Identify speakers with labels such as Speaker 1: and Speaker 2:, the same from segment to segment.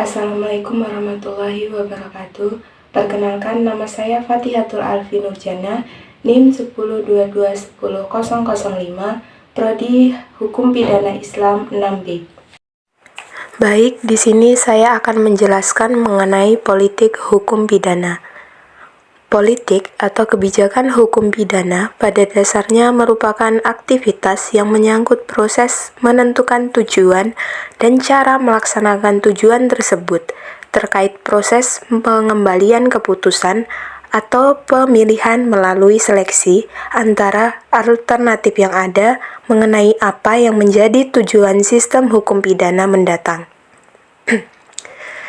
Speaker 1: Assalamualaikum warahmatullahi wabarakatuh. Perkenalkan, nama saya Fatihatul Alfi Nurjana, NIM 1022100005, Prodi Hukum Pidana Islam 6B. Baik, di sini saya akan menjelaskan mengenai politik hukum pidana. Politik atau kebijakan hukum pidana pada dasarnya merupakan aktivitas yang menyangkut proses menentukan tujuan dan cara melaksanakan tujuan tersebut, terkait proses pengembalian keputusan atau pemilihan melalui seleksi antara alternatif yang ada mengenai apa yang menjadi tujuan sistem hukum pidana mendatang.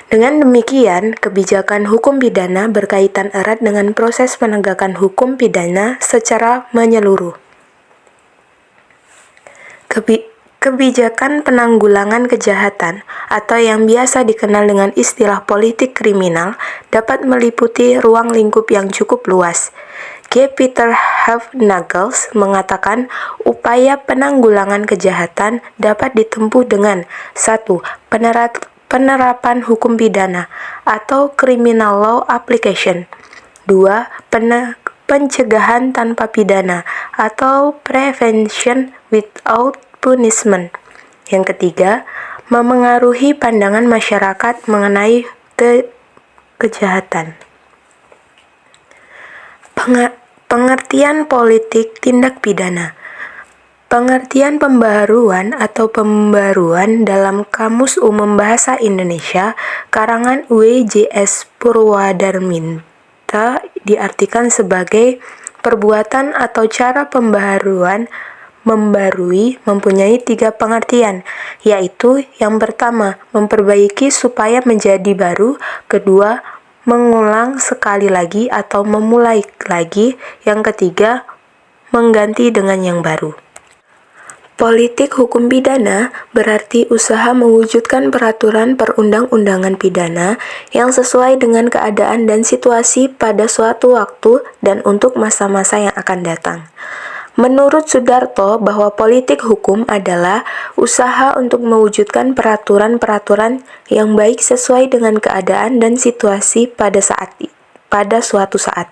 Speaker 1: Dengan demikian, kebijakan hukum pidana berkaitan erat dengan proses penegakan hukum pidana secara menyeluruh. Kebijakan penanggulangan kejahatan, atau yang biasa dikenal dengan istilah politik kriminal, dapat meliputi ruang lingkup yang cukup luas. G. Peter Haft-Nagels mengatakan upaya penanggulangan kejahatan dapat ditempuh dengan 1. Penerapan hukum pidana atau criminal law application. 2. Pencegahan tanpa pidana atau prevention without punishment. Yang ketiga, memengaruhi pandangan masyarakat mengenai kejahatan. Pengertian politik tindak pidana. Pengertian pembaharuan atau pembaruan dalam Kamus Umum Bahasa Indonesia karangan W.J.S. Purwadarminta diartikan sebagai perbuatan atau cara pembaharuan. Membarui mempunyai 3 pengertian, yaitu yang pertama, memperbaiki supaya menjadi baru, kedua, mengulang sekali lagi atau memulai lagi, yang ketiga, mengganti dengan yang baru. Politik hukum pidana berarti usaha mewujudkan peraturan perundang-undangan pidana yang sesuai dengan keadaan dan situasi pada suatu waktu dan untuk masa-masa yang akan datang. Menurut Sudarto, bahwa politik hukum adalah usaha untuk mewujudkan peraturan-peraturan yang baik sesuai dengan keadaan dan situasi pada suatu saat.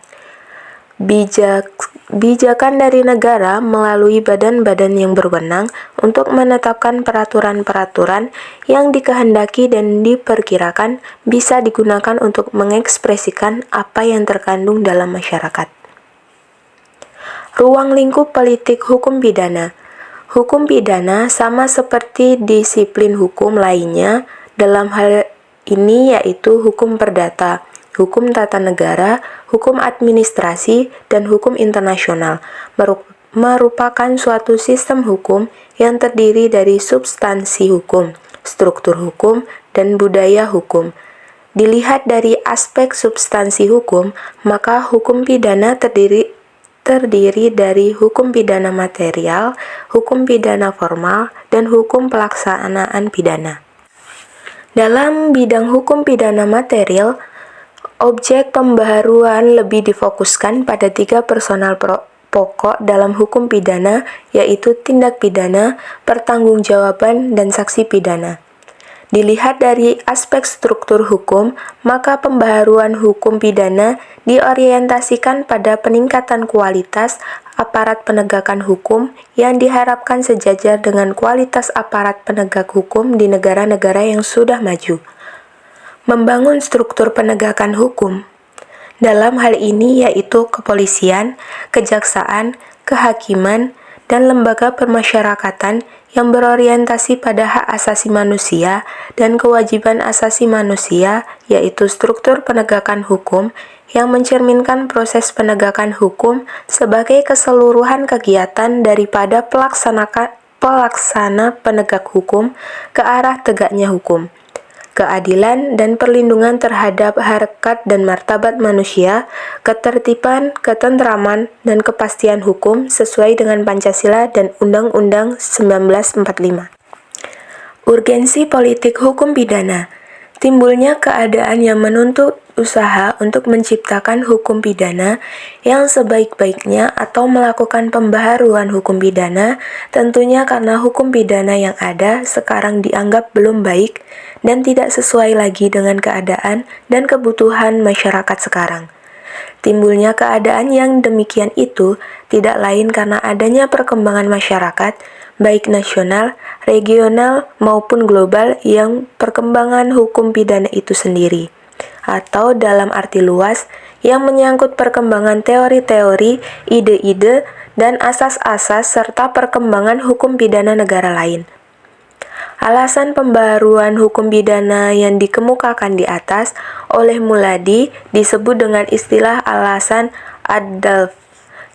Speaker 1: Bijakan dari negara melalui badan-badan yang berwenang untuk menetapkan peraturan-peraturan yang dikehendaki dan diperkirakan bisa digunakan untuk mengekspresikan apa yang terkandung dalam masyarakat. Ruang lingkup politik hukum pidana. Hukum pidana sama seperti disiplin hukum lainnya dalam hal ini yaitu hukum perdata, hukum tata negara, hukum administrasi, dan hukum internasional, merupakan suatu sistem hukum yang terdiri dari substansi hukum, struktur hukum, dan budaya hukum. Dilihat dari aspek substansi hukum, maka hukum pidana terdiri dari hukum pidana material, hukum pidana formal, dan hukum pelaksanaan pidana. Dalam bidang hukum pidana material, objek pembaharuan lebih difokuskan pada 3 personal pokok dalam hukum pidana, yaitu tindak pidana, pertanggungjawaban, dan saksi pidana. Dilihat dari aspek struktur hukum, maka pembaharuan hukum pidana diorientasikan pada peningkatan kualitas aparat penegakan hukum yang diharapkan sejajar dengan kualitas aparat penegak hukum di negara-negara yang sudah maju. Membangun struktur penegakan hukum. Dalam hal ini yaitu kepolisian, kejaksaan, kehakiman, dan lembaga permasyarakatan yang berorientasi pada hak asasi manusia dan kewajiban asasi manusia, yaitu struktur penegakan hukum yang mencerminkan proses penegakan hukum sebagai keseluruhan kegiatan daripada pelaksana penegak hukum ke arah tegaknya hukum, keadilan dan perlindungan terhadap harkat dan martabat manusia, ketertiban, ketentraman, dan kepastian hukum sesuai dengan Pancasila dan Undang-Undang 1945. Urgensi politik hukum pidana. Timbulnya keadaan yang menuntut usaha untuk menciptakan hukum pidana yang sebaik-baiknya atau melakukan pembaharuan hukum pidana, tentunya karena hukum pidana yang ada sekarang dianggap belum baik dan tidak sesuai lagi dengan keadaan dan kebutuhan masyarakat sekarang. Timbulnya keadaan yang demikian itu tidak lain karena adanya perkembangan masyarakat, baik nasional, regional, maupun global yang perkembangan hukum pidana itu sendiri, atau dalam arti luas, yang menyangkut perkembangan teori-teori, ide-ide, dan asas-asas serta perkembangan hukum pidana negara lain. Alasan pembaharuan hukum pidana yang dikemukakan di atas oleh Muladi disebut dengan istilah alasan ad-dalf,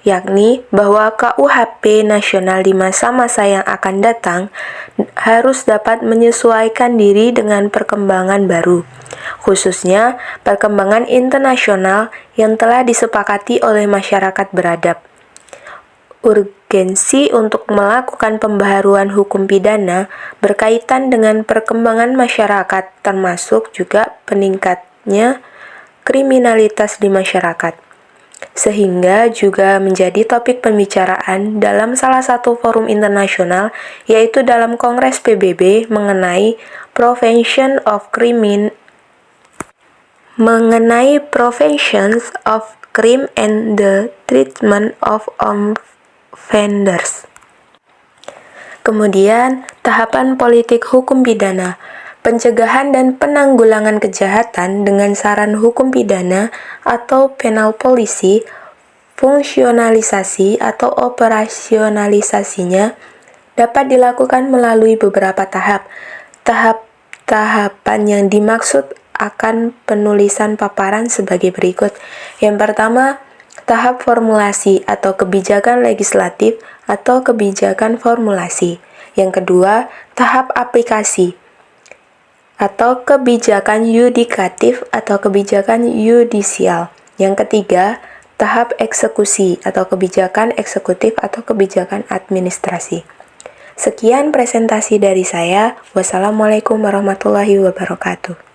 Speaker 1: yakni bahwa KUHP nasional di masa-masa yang akan datang harus dapat menyesuaikan diri dengan perkembangan baru, khususnya perkembangan internasional yang telah disepakati oleh masyarakat beradab. Urgensi untuk melakukan pembaharuan hukum pidana berkaitan dengan perkembangan masyarakat, termasuk juga peningkatnya kriminalitas di masyarakat, sehingga juga menjadi topik pembicaraan dalam salah satu forum internasional, yaitu dalam Kongres PBB mengenai Prevention of Crime and the Treatment of Offenders. Kemudian, tahapan politik hukum pidana, pencegahan dan penanggulangan kejahatan dengan saran hukum pidana atau penal policy, fungsionalisasi atau operasionalisasinya dapat dilakukan melalui beberapa tahap. Tahap-tahapan yang dimaksud akan penulisan paparan sebagai berikut. Yang pertama, tahap formulasi atau kebijakan legislatif atau kebijakan formulasi. Yang kedua, tahap aplikasi atau kebijakan yudikatif atau kebijakan yudisial. Yang ketiga, tahap eksekusi atau kebijakan eksekutif atau kebijakan administrasi. Sekian presentasi dari saya. Wassalamualaikum warahmatullahi wabarakatuh.